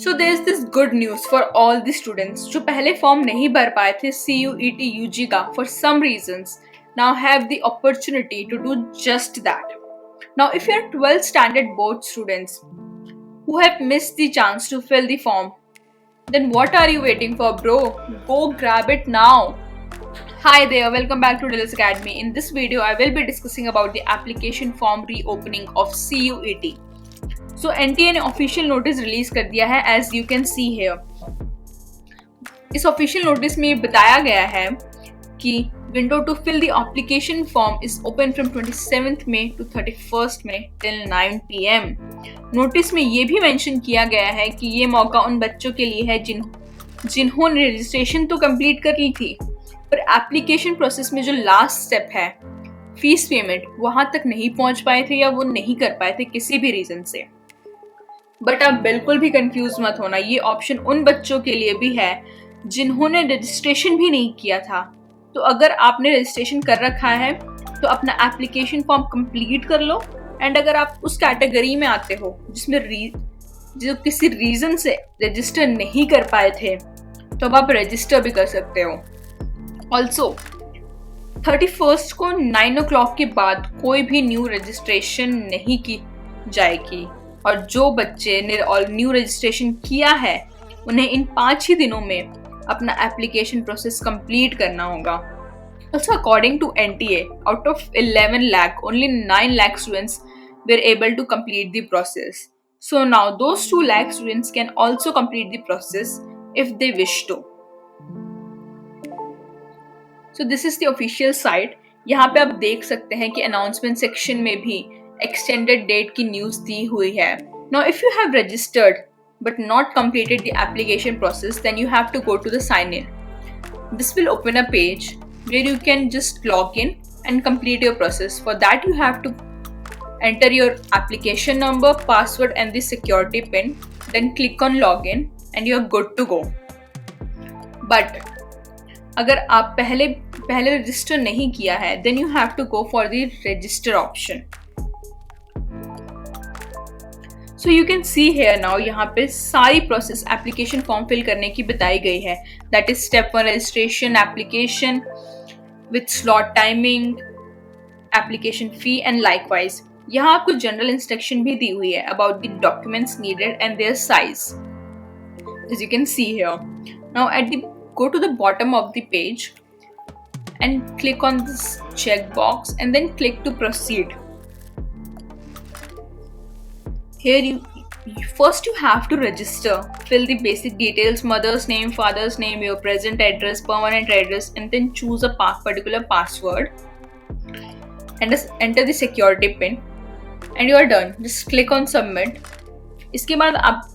So there's this good news for all the students जो पहले form नहीं भर पाए थे CUET UG का for some reasons now have the opportunity to do just that. Now if you're 12th standard board students who have missed the chance to fill the form, then what are you waiting for, bro? Go grab it now. Hi there, welcome back to Dills Academy. In this video, I will be discussing about the application form reopening of CUET. So NTA ने official notice release कर दिया है as you can see here. इस official notice में बताया गया है कि window to fill the application form is open from 27th May to 31st May till 9 PM. Notice में ये भी मेंशन किया गया है कि ये मौका उन बच्चों के लिए है जिन्होंने रजिस्ट्रेशन तो कंप्लीट कर ली थी पर एप्लीकेशन प्रोसेस में जो लास्ट स्टेप है फीस पेमेंट वहां तक नहीं पहुंच पाए थे या वो नहीं कर पाए थे किसी भी रीजन से. बट आप बिल्कुल भी कंफ्यूज मत होना, ये ऑप्शन उन बच्चों के लिए भी है जिन्होंने रजिस्ट्रेशन भी नहीं किया था. तो अगर आपने रजिस्ट्रेशन कर रखा है तो अपना एप्लीकेशन फॉर्म कंप्लीट कर लो. एंड अगर आप उस कैटेगरी में आते हो जिसमें जो किसी रीजन से रजिस्टर नहीं कर पाए थे तो अब आप रजिस्टर भी कर सकते हो. ऑल्सो 31st को 9 o'clock के बाद कोई भी न्यू रजिस्ट्रेशन नहीं की जाएगी और जो बच्चे ने न्यू रजिस्ट्रेशन किया है उन्हें इन 5 ही दिनों में अपना एप्लीकेशन प्रोसेस कंप्लीट करना होगा. Also according to NTA, out of 11 lakh, only 9 lakh students were able to complete the process. So now those 2 lakh students can also complete the process if they wish to. So this is the official site. यहाँ पे आप देख सकते हैं कि announcement section में भी extended date की न्यूज़ दी हुई है. Now if you have registered but not completed the application process, then you have to go to the sign in. This will open a page where you can just log in and complete your process. For that you have to enter your application number, password and the security pin. Then click on login and you are good to go. But अगर आप पहले register नहीं किया है then you have to go for the register option. So you can see here now यहाँ पे सारी process application form fill करने की बताई गई है. That is step 1 registration, application with slot timing, application fee and likewise. यहाँ आपको जनरल इंस्ट्रक्शन भी दी हुई है about the documents needed and their size as you can see here. Now go to the bottom of the page and click on this checkbox and then click to proceed. Here you have to register, fill the basic details, mother's name, father's name, your present address, permanent address, and then choose a particular password and just enter the security pin and you are done. Just click on submit. इसके बाद आप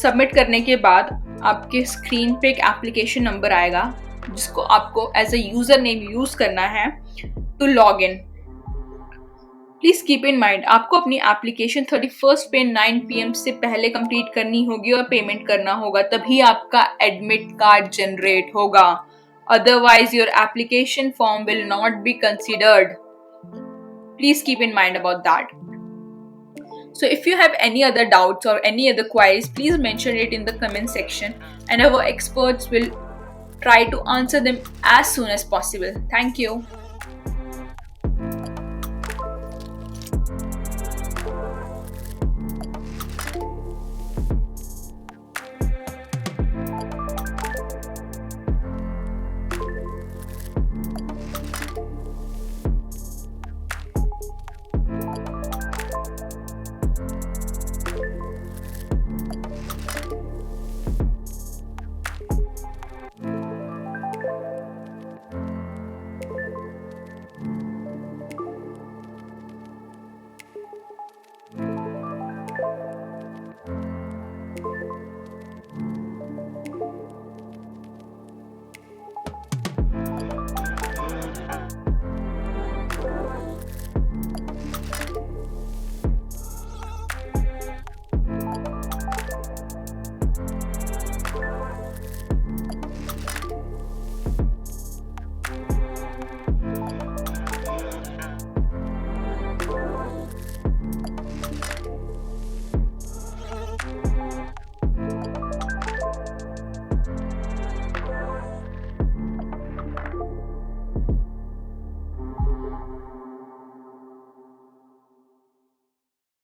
submit करने के बाद आपके screen पे एक application number आएगा जिसको आपको as a user name use करना है to log in. Please keep in mind आपको अपनी एप्लीकेशन 31st पे 9 PM से पहले कंप्लीट करनी होगी और पेमेंट करना होगा, तभी आपका एडमिट कार्ड जनरेट होगा. Otherwise your application form will not be considered. Please keep in mind about that. So if you have any other doubts or any other queries, please mention it in the comment section and our experts will try to answer them as soon as possible. Thank you.